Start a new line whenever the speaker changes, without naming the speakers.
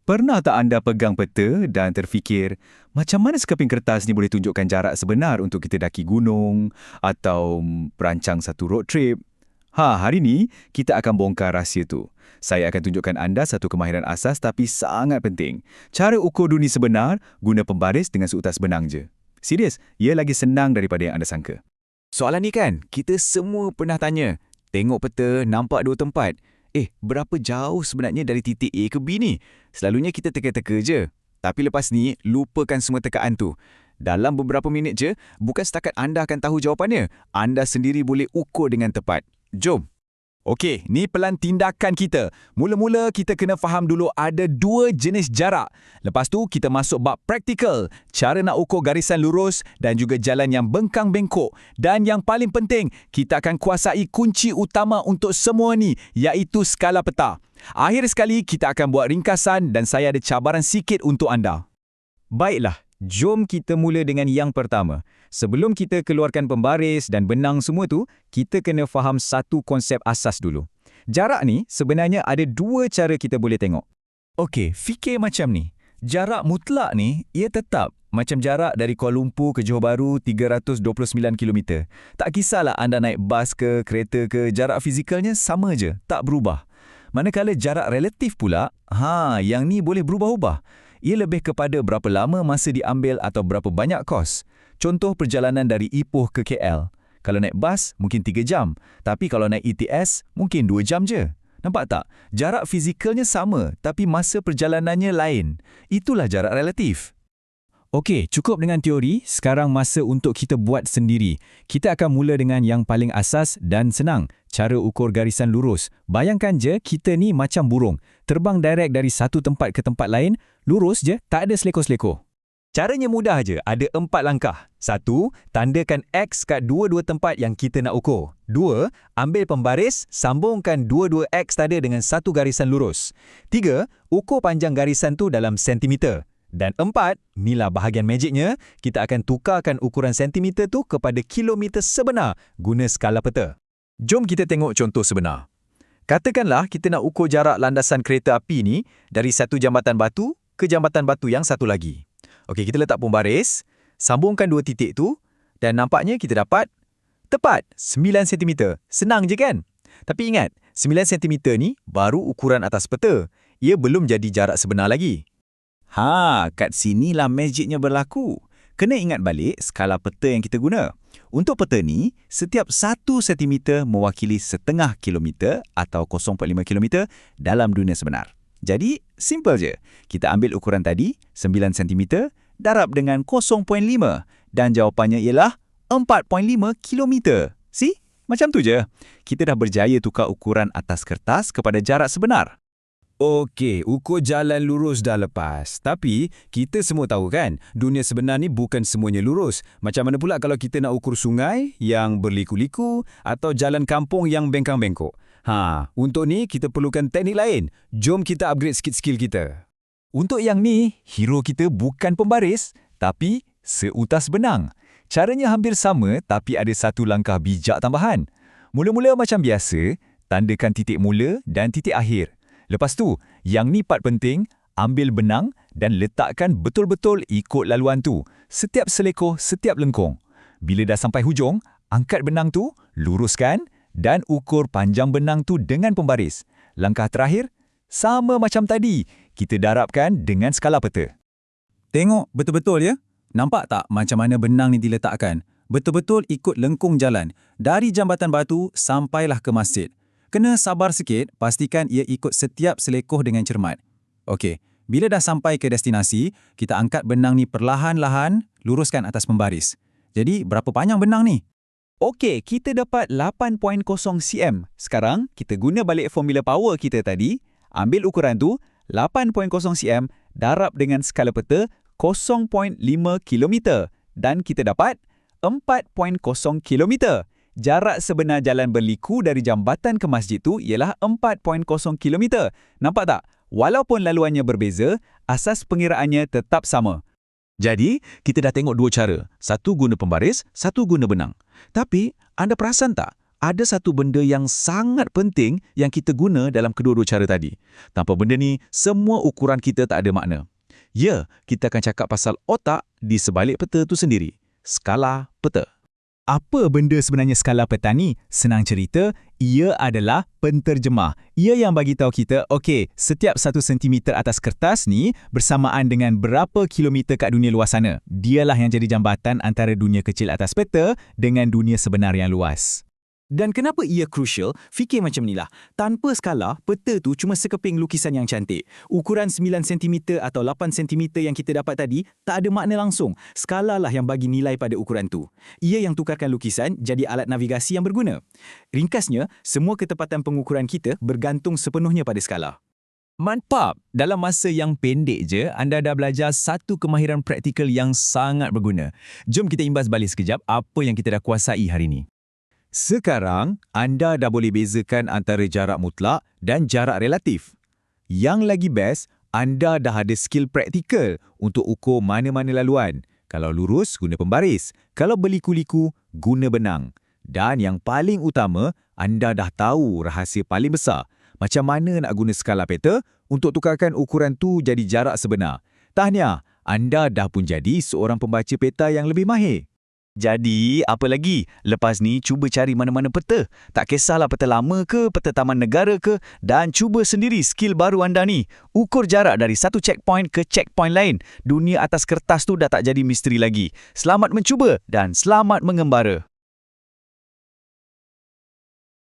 Pernah tak anda pegang peta dan terfikir, macam mana sekeping kertas ni boleh tunjukkan jarak sebenar untuk kita daki gunung atau perancang satu road trip? Hari ni kita akan bongkar rahsia tu. Saya akan tunjukkan anda satu kemahiran asas tapi sangat penting. Cara ukur dunia sebenar guna pembaris dengan seutas benang je. Serius, ia lagi senang daripada yang anda sangka.
Soalan ni kan, kita semua pernah tanya. Tengok peta, nampak dua tempat. Berapa jauh sebenarnya dari titik A ke B ni? Selalunya kita teka-teka je. Tapi lepas ni, lupakan semua tekaan tu. Dalam beberapa minit je, bukan setakat anda akan tahu jawapannya, anda sendiri boleh ukur dengan tepat. Jom! Okey, ni pelan tindakan kita. Mula-mula kita kena faham dulu ada dua jenis jarak. Lepas tu kita masuk bab praktikal, cara nak ukur garisan lurus dan juga jalan yang bengkang-bengkok. Dan yang paling penting, kita akan kuasai kunci utama untuk semua ni, iaitu skala peta. Akhir sekali, kita akan buat ringkasan dan saya ada cabaran sikit untuk anda. Baiklah, jom kita mula dengan yang pertama. Sebelum kita keluarkan pembaris dan benang semua tu, kita kena faham satu konsep asas dulu. Jarak ni sebenarnya ada dua cara kita boleh tengok. Okey, fikir macam ni. Jarak mutlak ni, ia tetap. Macam jarak dari Kuala Lumpur ke Johor Bahru 329 km. Tak kisahlah anda naik bas ke, kereta ke, jarak fizikalnya sama je, tak berubah. Manakala jarak relatif pula, yang ni boleh berubah-ubah. Ia lebih kepada berapa lama masa diambil atau berapa banyak kos. Contoh perjalanan dari Ipoh ke KL. Kalau naik bas, mungkin 3 jam. Tapi kalau naik ETS, mungkin 2 jam je. Nampak tak? Jarak fizikalnya sama, tapi masa perjalanannya lain. Itulah jarak relatif. Okey, cukup dengan teori. Sekarang masa untuk kita buat sendiri. Kita akan mula dengan yang paling asas dan senang. Cara ukur garisan lurus. Bayangkan je, kita ni macam burung. Terbang direct dari satu tempat ke tempat lain, lurus je, tak ada seleko-seleko. Caranya mudah je, ada 4 langkah. 1. Tandakan X kat dua-dua tempat yang kita nak ukur. 2. Ambil pembaris, sambungkan dua-dua X tanda dengan satu garisan lurus. 3. Ukur panjang garisan tu dalam sentimeter. Dan 4, inilah bahagian magicnya, kita akan tukarkan ukuran sentimeter tu kepada kilometer sebenar guna skala peta. Jom kita tengok contoh sebenar. Katakanlah kita nak ukur jarak landasan kereta api ni dari satu jambatan batu ke jambatan batu yang satu lagi. Okey, kita letak pembaris, sambungkan dua titik tu dan nampaknya kita dapat tepat 9 cm. Senang je kan? Tapi ingat, 9 cm ni baru ukuran atas peta. Ia belum jadi jarak sebenar lagi. Kat sinilah magicnya berlaku. Kena ingat balik skala peta yang kita guna. Untuk peta ni, setiap 1 cm mewakili setengah kilometer atau 0.5 km dalam dunia sebenar. Jadi, simple je. Kita ambil ukuran tadi, 9 cm, darab dengan 0.5 dan jawapannya ialah 4.5 km. See? Macam tu je. Kita dah berjaya tukar ukuran atas kertas kepada jarak sebenar. Okey, ukur jalan lurus dah lepas. Tapi, kita semua tahu kan, dunia sebenar ni bukan semuanya lurus. Macam mana pula kalau kita nak ukur sungai yang berliku-liku atau jalan kampung yang bengkang-bengkok? Untuk ni kita perlukan teknik lain. Jom kita upgrade sikit skill kita. Untuk yang ni, hero kita bukan pembaris, tapi seutas benang. Caranya hampir sama, tapi ada satu langkah bijak tambahan. Mula-mula macam biasa, tandakan titik mula dan titik akhir. Lepas tu, yang ni part penting, ambil benang dan letakkan betul-betul ikut laluan tu. Setiap selekoh, setiap lengkung. Bila dah sampai hujung, angkat benang tu, luruskan dan ukur panjang benang tu dengan pembaris. Langkah terakhir, sama macam tadi, kita darabkan dengan skala peta. Tengok betul-betul ya? Nampak tak macam mana benang ni diletakkan? Betul-betul ikut lengkung jalan, dari jambatan batu sampailah ke masjid. Kena sabar sikit, pastikan ia ikut setiap selekoh dengan cermat. Okey, bila dah sampai ke destinasi, kita angkat benang ni perlahan-lahan, luruskan atas pembaris. Jadi, berapa panjang benang ni? Okey, kita dapat 8.0 cm. Sekarang, kita guna balik formula power kita tadi. Ambil ukuran tu, 8.0 cm, darab dengan skala peta 0.5 km. Dan kita dapat 4.0 km. Jarak sebenar jalan berliku dari jambatan ke masjid tu ialah 4.0 km. Nampak tak? Walaupun laluannya berbeza, asas pengiraannya tetap sama. Jadi, kita dah tengok dua cara. Satu guna pembaris, satu guna benang. Tapi, anda perasan tak? ada satu benda yang sangat penting yang kita guna dalam kedua-dua cara tadi. Tanpa benda ni, semua ukuran kita tak ada makna. Ya, kita akan cakap pasal otak di sebalik peta tu sendiri. Skala peta.
Apa benda sebenarnya skala peta ni? Senang cerita, ia adalah penterjemah. Ia yang bagi tahu kita, okey, setiap 1 sentimeter atas kertas ni bersamaan dengan berapa kilometer kat dunia luas sana. Dialah yang jadi jambatan antara dunia kecil atas peta dengan dunia sebenar yang luas.
Dan kenapa ia crucial? Fikir macam inilah. Tanpa skala, peta tu cuma sekeping lukisan yang cantik. Ukuran 9 cm atau 8 cm yang kita dapat tadi tak ada makna langsung. Skala lah yang bagi nilai pada ukuran tu. Ia yang tukarkan lukisan jadi alat navigasi yang berguna. Ringkasnya, semua ketepatan pengukuran kita bergantung sepenuhnya pada skala.
Mantap! Dalam masa yang pendek je, anda dah belajar satu kemahiran praktikal yang sangat berguna. Jom kita imbas balik sekejap apa yang kita dah kuasai hari ini.
Sekarang, anda dah boleh bezakan antara jarak mutlak dan jarak relatif. Yang lagi best, anda dah ada skill praktikal untuk ukur mana-mana laluan. Kalau lurus, guna pembaris. Kalau berliku-liku, guna benang. Dan yang paling utama, anda dah tahu rahsia paling besar. Macam mana nak guna skala peta untuk tukarkan ukuran tu jadi jarak sebenar. Tahniah, anda dah pun jadi seorang pembaca peta yang lebih mahir.
Jadi, apa lagi? Lepas ni, cuba cari mana-mana peta. Tak kisahlah peta lama ke, peta taman negara ke, dan cuba sendiri skill baru anda ni. Ukur jarak dari satu checkpoint ke checkpoint lain. Dunia atas kertas tu dah tak jadi misteri lagi. Selamat mencuba dan selamat mengembara.